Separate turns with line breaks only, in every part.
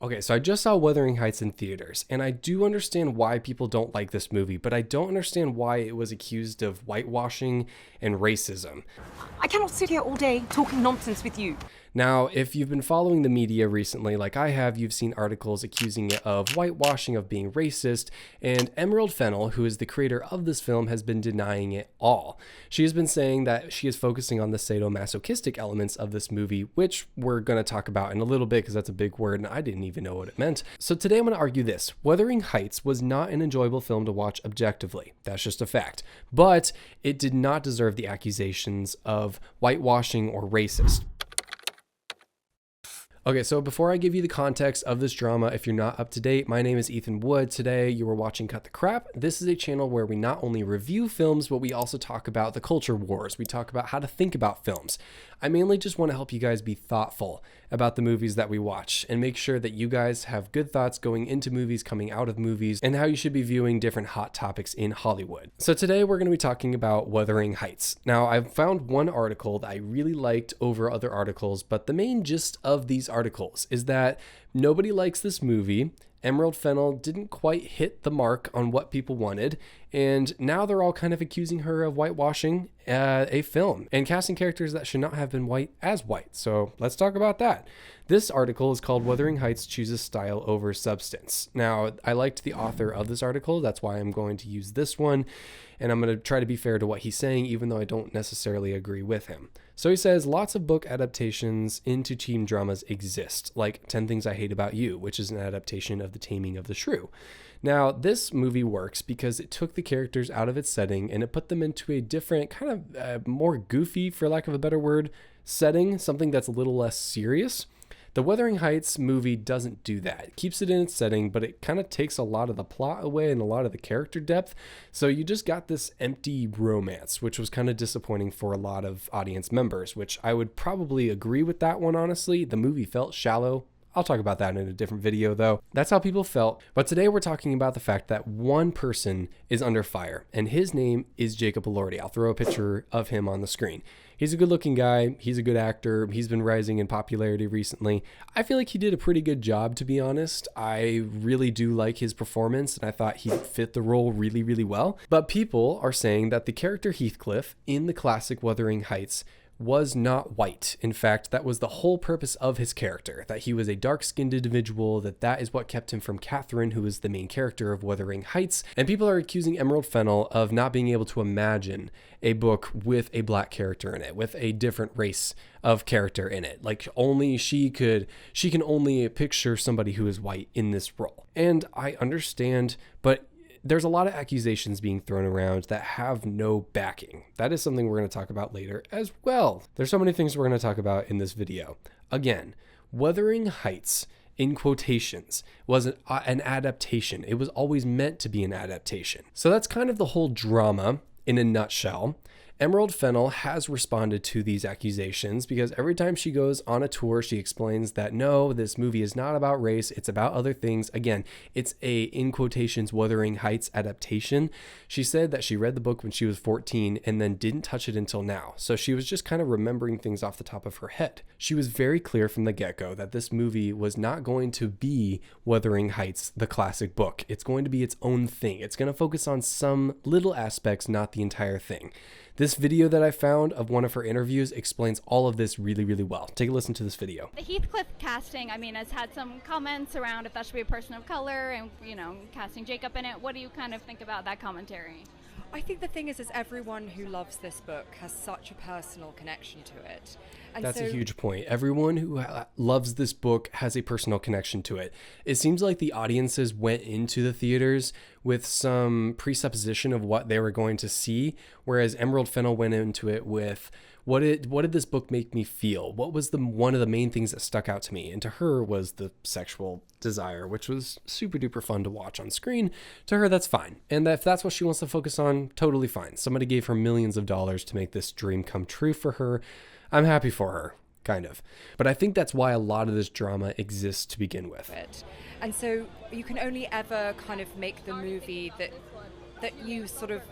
Okay, so I just saw Wuthering Heights in theaters, and I do understand why people don't like this movie, but I don't understand why it was accused of whitewashing and racism.
I cannot sit here all day talking nonsense with you.
Now, if you've been following the media recently, like I have, you've seen articles accusing it of whitewashing, of being racist, and Emerald Fennell, who is the creator of this film, has been denying it all. She has been saying that she is focusing on the sadomasochistic elements of this movie, which we're going to talk about in a little bit because that's a big word and I didn't even know what it meant. So today I'm going to argue this. Wuthering Heights was not an enjoyable film to watch objectively. That's just a fact. But it did not deserve the accusations of whitewashing or racist. Okay, so before I give you the context of this drama, if you're not up to date, my name is Ethan Wood. Today you are watching Cut the Crap. This is a channel where we not only review films, but we also talk about the culture wars. We talk about how to think about films. I mainly just want to help you guys be thoughtful about the movies that we watch and make sure that you guys have good thoughts going into movies, coming out of movies, and how you should be viewing different hot topics in Hollywood. So today we're going to be talking about Wuthering Heights. Now, I've found one article that I really liked over other articles, but the main gist of these articles is that nobody likes this movie. Emerald Fennell didn't quite hit the mark on what people wanted, and now they're all kind of accusing her of whitewashing a film and casting characters that should not have been white as white. So let's talk about that. This article is called Wuthering Heights Chooses Style Over Substance. Now, I liked the author of this article. That's why I'm going to use this one. And I'm going to try to be fair to what he's saying, even though I don't necessarily agree with him. So he says, lots of book adaptations into teen dramas exist, like 10 Things I Hate About You, which is an adaptation of The Taming of the Shrew. Now, this movie works because it took the characters out of its setting and it put them into a different, kind of more goofy, for lack of a better word, setting, something that's a little less serious. The Wuthering Heights movie doesn't do that. It keeps it in its setting, but it kind of takes a lot of the plot away and a lot of the character depth. So you just got this empty romance, which was kind of disappointing for a lot of audience members, which I would probably agree with that one, honestly. The movie felt shallow. I'll talk about that in a different video though. That's how people felt. But today we're talking about the fact that one person is under fire, and his name is Jacob Elordi. I'll throw a picture of him on the screen. He's a good looking guy. He's a good actor. He's been rising in popularity recently. I feel like he did a pretty good job, to be honest. I really do like his performance, and I thought he fit the role really, really well. But people are saying that the character Heathcliff in the classic Wuthering Heights was not white. In fact, that was the whole purpose of his character, that he was a dark-skinned individual, that is what kept him from Catherine, who is the main character of Wuthering Heights. And people are accusing Emerald Fennell of not being able to imagine a book with a black character in it, with a different race of character in it. Like only she can only picture somebody who is white in this role. And I understand, but there's a lot of accusations being thrown around that have no backing. That is something we're going to talk about later as well. There's so many things we're going to talk about in this video. Again, Wuthering Heights, in quotations, was an adaptation. It was always meant to be an adaptation. So that's kind of the whole drama in a nutshell. Emerald Fennell has responded to these accusations because every time she goes on a tour, she explains that no, this movie is not about race, it's about other things. Again, it's a, in quotations, Wuthering Heights adaptation. She said that she read the book when she was 14 and then didn't touch it until now. So she was just kind of remembering things off the top of her head. She was very clear from the get-go that this movie was not going to be Wuthering Heights, the classic book. It's going to be its own thing. It's going to focus on some little aspects, not the entire thing. This video that I found of one of her interviews explains all of this really, really well. Take a listen to this video.
The Heathcliff casting, I mean, has had some comments around if that should be a person of color and, you know, casting Jacob in it. What do you kind of think about that commentary?
I think the thing is everyone who loves this book has such a personal connection to it. And
that's a huge point. Everyone who loves this book has a personal connection to it. It seems like the audiences went into the theaters with some presupposition of what they were going to see, whereas Emerald Fennell went into it with what did this book make me feel? What was one of the main things that stuck out to me? And to her was the sexual desire, which was super duper fun to watch on screen. To her, that's fine. And if that's what she wants to focus on, totally fine. Somebody gave her millions of dollars to make this dream come true for her. I'm happy for her, kind of. But I think that's why a lot of this drama exists to begin with.
And so you can only ever kind of make the movie that you sort of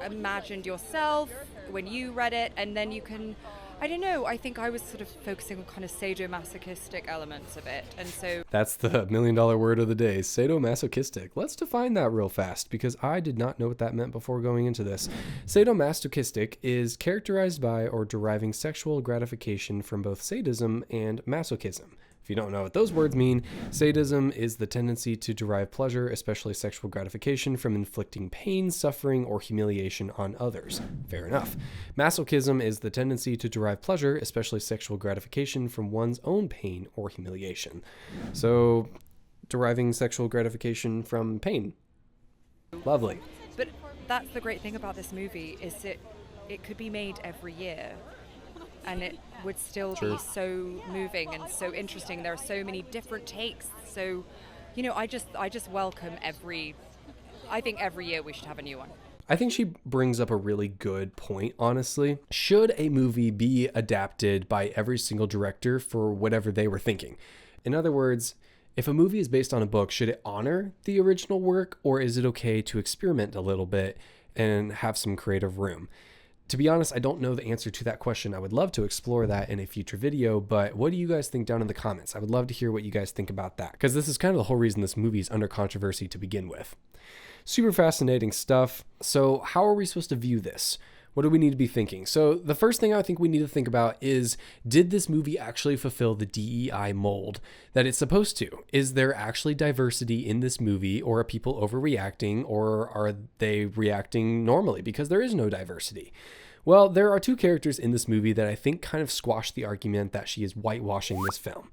imagined yourself when you read it, and then you can, I don't know. I think I was sort of focusing on kind of sadomasochistic elements of it. And so
That's the million-dollar word of the day, sadomasochistic. Let's define that real fast because I did not know what that meant before going into this. Sadomasochistic is characterized by or deriving sexual gratification from both sadism and masochism. If you don't know what those words mean, sadism is the tendency to derive pleasure, especially sexual gratification, from inflicting pain, suffering, or humiliation on others. Fair enough. Masochism is the tendency to derive pleasure, especially sexual gratification, from one's own pain or humiliation. So, deriving sexual gratification from pain. Lovely.
but that's the great thing about this movie is it could be made every year and it would still be so moving and so interesting. There are so many different takes. So, I just welcome I think every year we should have a new one.
I think she brings up a really good point, honestly. Should a movie be adapted by every single director for whatever they were thinking? In other words, if a movie is based on a book, should it honor the original work, or is it okay to experiment a little bit and have some creative room? To be honest, I don't know the answer to that question. I would love to explore that in a future video, but what do you guys think down in the comments? I would love to hear what you guys think about that, because this is kind of the whole reason this movie is under controversy to begin with. Super fascinating stuff. So how are we supposed to view this? What do we need to be thinking? So the first thing I think we need to think about is, did this movie actually fulfill the DEI mold that it's supposed to? Is there actually diversity in this movie, or are people overreacting, or are they reacting normally because there is no diversity? Well, there are two characters in this movie that I think kind of squash the argument that she is whitewashing this film.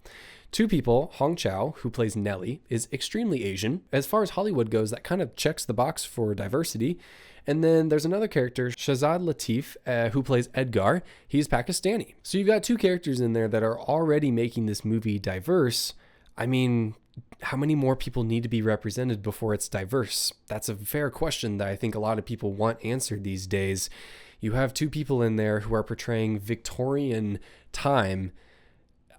Two people, Hong Chow, who plays Nellie, is extremely Asian. As far as Hollywood goes, that kind of checks the box for diversity. And then there's another character, Shahzad Latif, who plays Edgar. He's Pakistani. So you've got two characters in there that are already making this movie diverse. I mean, how many more people need to be represented before it's diverse? That's a fair question that I think a lot of people want answered these days. You have two people in there who are portraying Victorian time.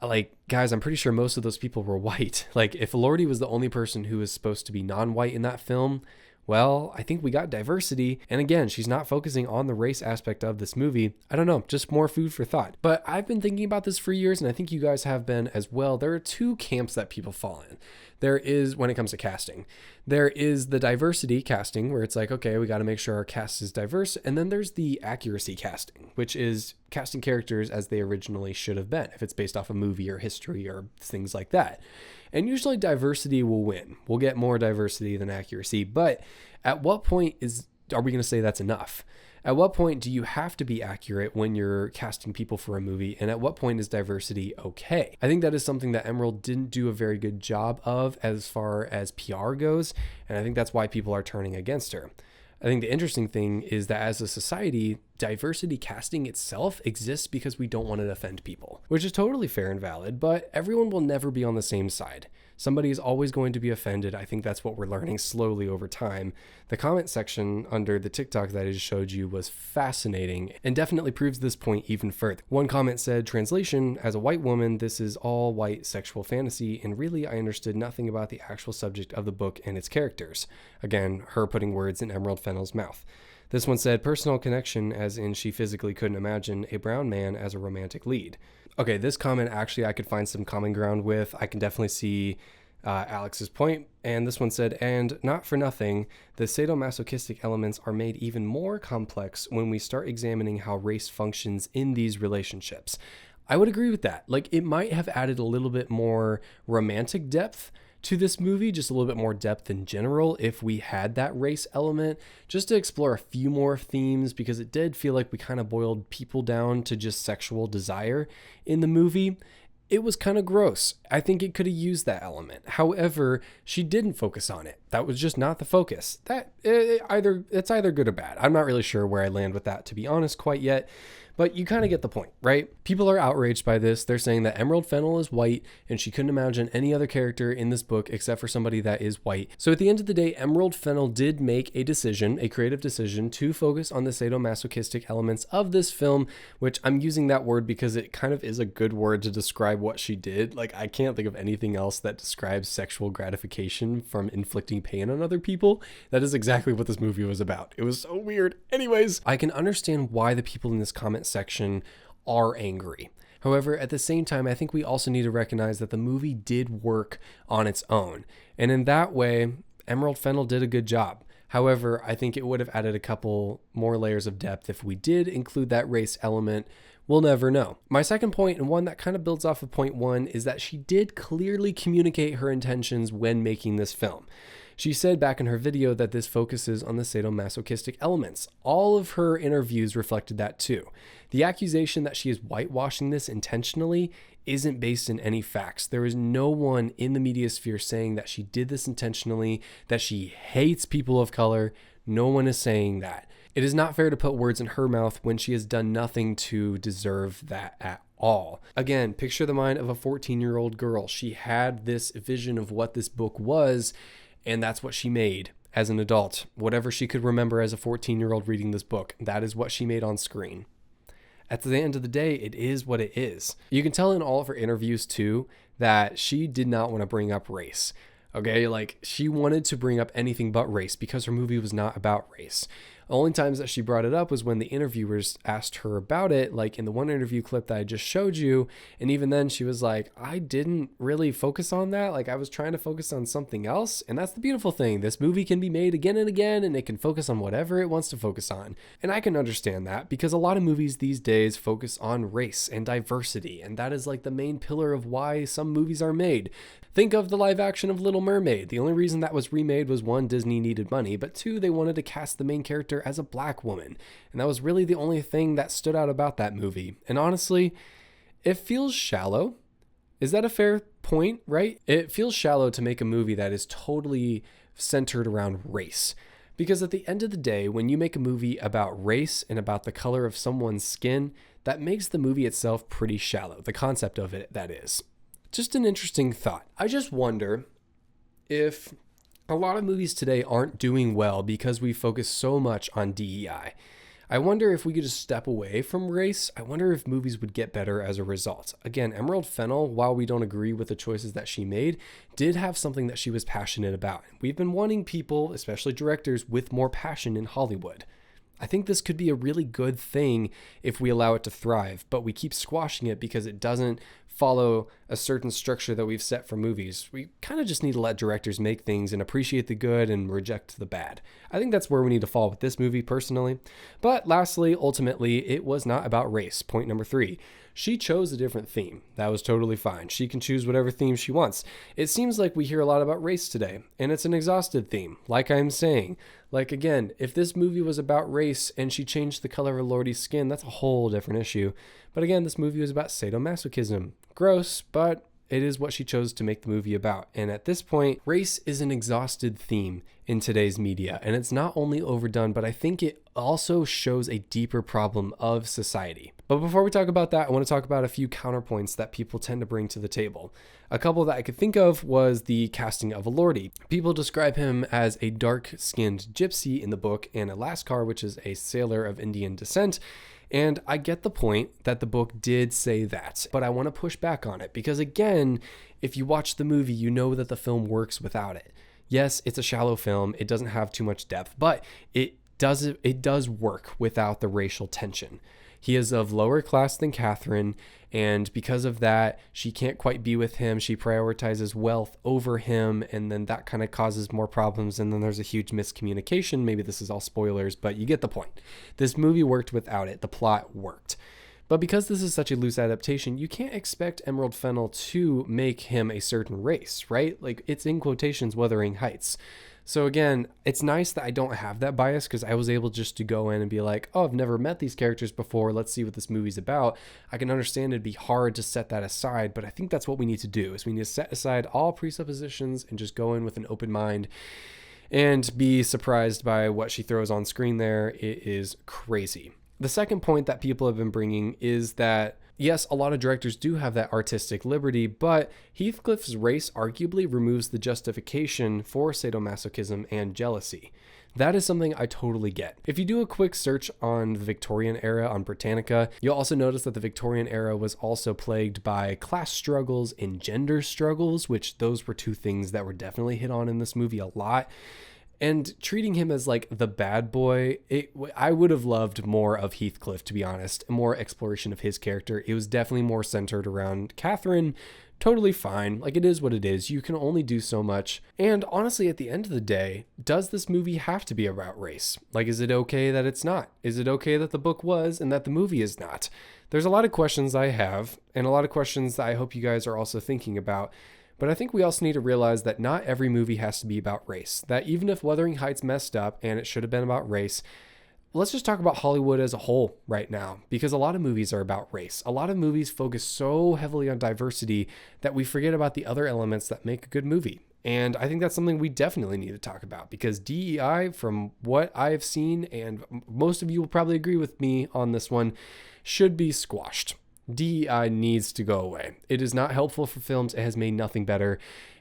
Like, guys, I'm pretty sure most of those people were white. Like, if Lordy was the only person who was supposed to be non-white in that film, well, I think we got diversity. And again, she's not focusing on the race aspect of this movie. I don't know, just more food for thought. But I've been thinking about this for years, and I think you guys have been as well. There are two camps that people fall in. There is, when it comes to casting, there is the diversity casting, where it's like, okay, we got to make sure our cast is diverse. And then there's the accuracy casting, which is casting characters as they originally should have been, if it's based off a movie or history or things like that. And usually diversity will win. We'll get more diversity than accuracy. But at what point are we going to say that's enough? At what point do you have to be accurate when you're casting people for a movie? And at what point is diversity okay? I think that is something that Emerald didn't do a very good job of as far as PR goes. And I think that's why people are turning against her. I think the interesting thing is that as a society, diversity casting itself exists because we don't want to offend people, which is totally fair and valid, but everyone will never be on the same side. Somebody is always going to be offended. I think that's what we're learning slowly over time. The comment section under the TikTok that I just showed you was fascinating and definitely proves this point even further. One comment said, translation, as a white woman, this is all white sexual fantasy, and really I understood nothing about the actual subject of the book and its characters. Again, her putting words in Emerald Fennell's mouth. This one said, personal connection, as in she physically couldn't imagine a brown man as a romantic lead. Okay, this comment actually I could find some common ground with. I can definitely see Alex's point. And this one said, and not for nothing, the sadomasochistic elements are made even more complex when we start examining how race functions in these relationships. I would agree with that. Like, it might have added a little bit more romantic depth to this movie, just a little bit more depth in general if we had that race element, just to explore a few more themes, because it did feel like we kind of boiled people down to just sexual desire in the movie. It was kind of gross. I think it could have used that element. However, she didn't focus on it. That was just not the focus. It's either good or bad. I'm not really sure where I land with that, to be honest, quite yet. But you kind of get the point, right? People are outraged by this. They're saying that Emerald Fennell is white and she couldn't imagine any other character in this book except for somebody that is white. So at the end of the day, Emerald Fennell did make a decision, a creative decision, to focus on the sadomasochistic elements of this film, which I'm using that word because it kind of is a good word to describe what she did. Like, I can't think of anything else that describes sexual gratification from inflicting pain on other people. That is exactly what this movie was about. It was so weird. Anyways, I can understand why the people in this comment section are angry. However, at the same time, I think we also need to recognize that the movie did work on its own. And in that way, Emerald Fennell did a good job. However, I think it would have added a couple more layers of depth if we did include that race element. We'll never know. My second point, and one that kind of builds off of point one, is that she did clearly communicate her intentions when making this film. She said back in her video that this focuses on the sadomasochistic elements. All of her interviews reflected that too. The accusation that she is whitewashing this intentionally isn't based in any facts. There is no one in the media sphere saying that she did this intentionally, that she hates people of color. No one is saying that. It is not fair to put words in her mouth when she has done nothing to deserve that at all. Again, picture the mind of a 14-year-old girl. She had this vision of what this book was, and that's what she made as an adult. Whatever she could remember as a 14-year-old reading this book, that is what she made on screen. At the end of the day, it is what it is. You can tell in all of her interviews too that she did not want to bring up race. Okay, like she wanted to bring up anything but race because her movie was not about race. The only times that she brought it up was when the interviewers asked her about it, like in the one interview clip that I just showed you. And even then she was like, I didn't really focus on that. Like I was trying to focus on something else. And that's the beautiful thing. This movie can be made again and again, and it can focus on whatever it wants to focus on. And I can understand that because a lot of movies these days focus on race and diversity. And that is like the main pillar of why some movies are made. Think of the live action of Little Mermaid. The only reason that was remade was one, Disney needed money, but two, they wanted to cast the main character as a black woman. And that was really the only thing that stood out about that movie. And honestly, it feels shallow. Is that a fair point, right? It feels shallow to make a movie that is totally centered around race. Because at the end of the day, when you make a movie about race and about the color of someone's skin, that makes the movie itself pretty shallow. The concept of it, that is. Just an interesting thought. I just wonder if a lot of movies today aren't doing well because we focus so much on DEI. I wonder if we could just step away from race. I wonder if movies would get better as a result. Again, Emerald Fennell, while we don't agree with the choices that she made, did have something that she was passionate about. We've been wanting people, especially directors, with more passion in Hollywood. I think this could be a really good thing if we allow it to thrive, but we keep squashing it because it doesn't follow a certain structure that we've set for movies. We kind of just need to let directors make things and appreciate the good and reject the bad. I think that's where we need to fall with this movie personally. But lastly, ultimately, it was not about race. Point number 3. She chose a different theme. That was totally fine. She can choose whatever theme she wants. It seems like we hear a lot about race today, and it's an exhausted theme, like I'm saying. Like, again, if this movie was about race and she changed the color of Lordy's skin, that's a whole different issue. But again, this movie was about sadomasochism. Gross, but it is what she chose to make the movie about. And at this point, race is an exhausted theme in today's media. And it's not only overdone, but I think it also shows a deeper problem of society. But before we talk about that, I want to talk about a few counterpoints that people tend to bring to the table. A couple that I could think of was the casting of a Lordy. People describe him as a dark-skinned gypsy in the book, and a Lascar, which is a sailor of Indian descent. And I get the point that the book did say that, but I want to push back on it because, again, if you watch the movie, you know that the film works without it. Yes, it's a shallow film. It doesn't have too much depth, but it does work without the racial tension. He is of lower class than Catherine, and because of that, she can't quite be with him. She prioritizes wealth over him, and then that kind of causes more problems, and then there's a huge miscommunication. Maybe this is all spoilers, but you get the point. This movie worked without it. The plot worked. But because this is such a loose adaptation, you can't expect Emerald Fennell to make him a certain race, right? Like, it's in quotations, Wuthering Heights. So again, it's nice that I don't have that bias because I was able just to go in and be like, oh, I've never met these characters before. Let's see what this movie's about. I can understand it'd be hard to set that aside, but I think that's what we need to do is we need to set aside all presuppositions and just go in with an open mind and be surprised by what she throws on screen there. It is crazy. The second point that people have been bringing is that yes, a lot of directors do have that artistic liberty, but Heathcliff's race arguably removes the justification for sadomasochism and jealousy. That is something I totally get. If you do a quick search on the Victorian era on Britannica, you'll also notice that the Victorian era was also plagued by class struggles and gender struggles, which those were two things that were definitely hit on in this movie a lot. And treating him as like the bad boy, I would have loved more of Heathcliff, to be honest, more exploration of his character. It was definitely more centered around Catherine. Totally fine. Like, it is what it is. You can only do so much. And honestly, at the end of the day, does this movie have to be about race? Like, is it okay that it's not? Is it okay that the book was and that the movie is not? There's a lot of questions I have, and a lot of questions that I hope you guys are also thinking about. But I think we also need to realize that not every movie has to be about race. That even if Wuthering Heights messed up and it should have been about race, let's just talk about Hollywood as a whole right now, because a lot of movies are about race. A lot of movies focus so heavily on diversity that we forget about the other elements that make a good movie. And I think that's something we definitely need to talk about, because DEI, from what I've seen, and most of you will probably agree with me on this one, should be squashed. DEI needs to go away. It is not helpful for films. It has made nothing better.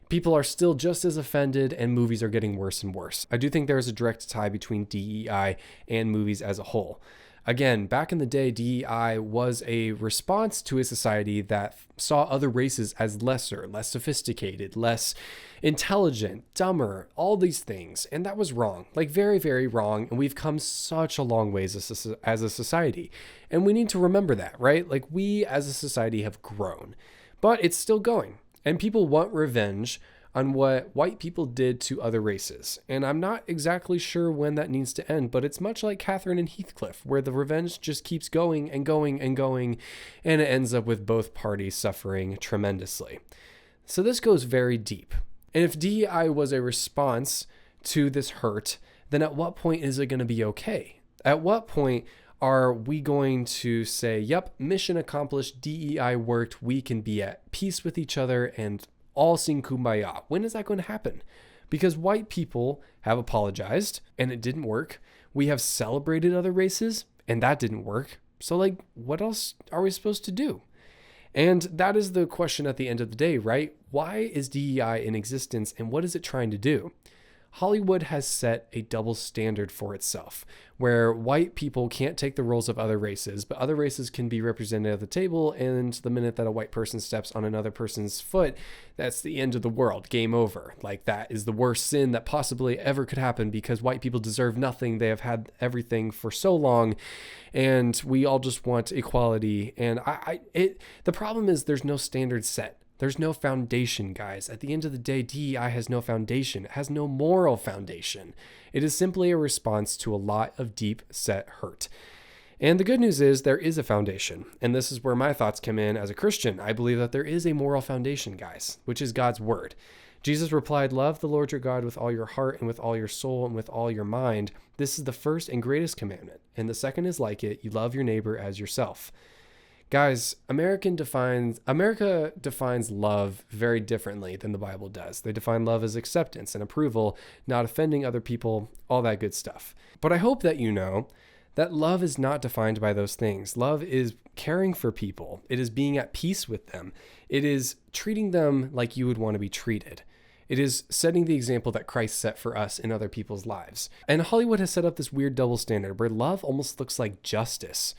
People are still just as offended, and movies are getting worse and worse. I do think there is a direct tie between DEI and movies as a whole. Again, back in the day, DEI was a response to a society that saw other races as lesser, less sophisticated, less intelligent, dumber, all these things. And that was wrong, like very, very wrong. And we've come such a long ways as a society. And we need to remember that, right? Like, we as a society have grown, but it's still going. And people want revenge on what white people did to other races. And I'm not exactly sure when that needs to end, but it's much like Catherine and Heathcliff, where the revenge just keeps going and going and going, and it ends up with both parties suffering tremendously. So this goes very deep. And if DEI was a response to this hurt, then at what point is it going to be okay? At what point are we going to say, yep, mission accomplished, DEI worked, we can be at peace with each other and all sing kumbaya? When is that going to happen? Because white people have apologized and it didn't work. We have celebrated other races and that didn't work. So, like, what else are we supposed to do? And that is the question at the end of the day, right? Why is DEI in existence and what is it trying to do? Hollywood has set a double standard for itself, where white people can't take the roles of other races, but other races can be represented at the table, and the minute that a white person steps on another person's foot, that's the end of the world, game over. Like, that is the worst sin that possibly ever could happen, because white people deserve nothing. They have had everything for so long, and we all just want equality. And the problem is there's no standard set. There's no foundation, guys. At the end of the day, DEI has no foundation. It has no moral foundation. It is simply a response to a lot of deep set hurt. And the good news is there is a foundation. And this is where my thoughts come in as a Christian. I believe that there is a moral foundation, guys, which is God's word. Jesus replied, "Love the Lord your God with all your heart and with all your soul and with all your mind. This is the first and greatest commandment. And the second is like it. You love your neighbor as yourself." Guys, America defines love very differently than the Bible does. They define love as acceptance and approval, not offending other people, all that good stuff. But I hope that you know that love is not defined by those things. Love is caring for people. It is being at peace with them. It is treating them like you would want to be treated. It is setting the example that Christ set for us in other people's lives. And Hollywood has set up this weird double standard where love almost looks like justice,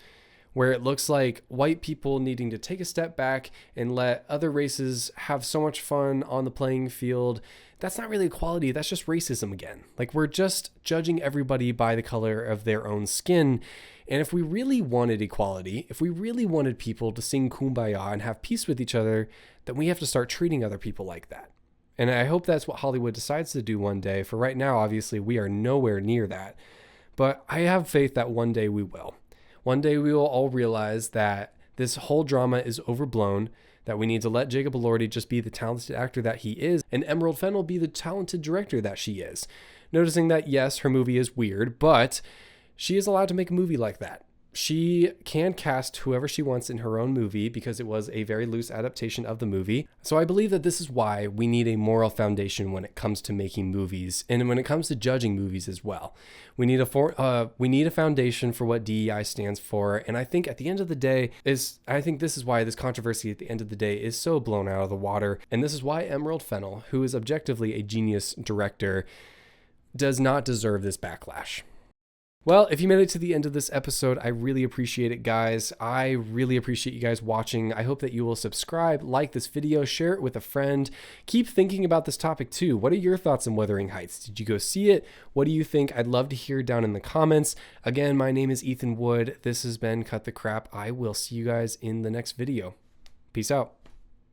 where it looks like white people needing to take a step back and let other races have so much fun on the playing field. That's not really equality. That's just racism again. Like, we're just judging everybody by the color of their own skin. And if we really wanted equality, if we really wanted people to sing kumbaya and have peace with each other, then we have to start treating other people like that. And I hope that's what Hollywood decides to do one day. For right now, obviously, we are nowhere near that. But I have faith that one day we will. One day we will all realize that this whole drama is overblown, that we need to let Jacob Elordi just be the talented actor that he is, and Emerald Fennell be the talented director that she is. Noticing that, yes, her movie is weird, but she is allowed to make a movie like that. She can cast whoever she wants in her own movie because it was a very loose adaptation of the movie. So I believe that this is why we need a moral foundation when it comes to making movies and when it comes to judging movies as well. We need a foundation for what DEI stands for. And I think at the end of the day I think this is why this controversy at the end of the day is so blown out of the water. And this is why Emerald Fennell, who is objectively a genius director, does not deserve this backlash. Well, if you made it to the end of this episode, I really appreciate it, guys. I really appreciate you guys watching. I hope that you will subscribe, like this video, share it with a friend. Keep thinking about this topic too. What are your thoughts on Wuthering Heights? Did you go see it? What do you think? I'd love to hear down in the comments. Again, my name is Ethan Wood. This has been Cut the Crap. I will see you guys in the next video. Peace out.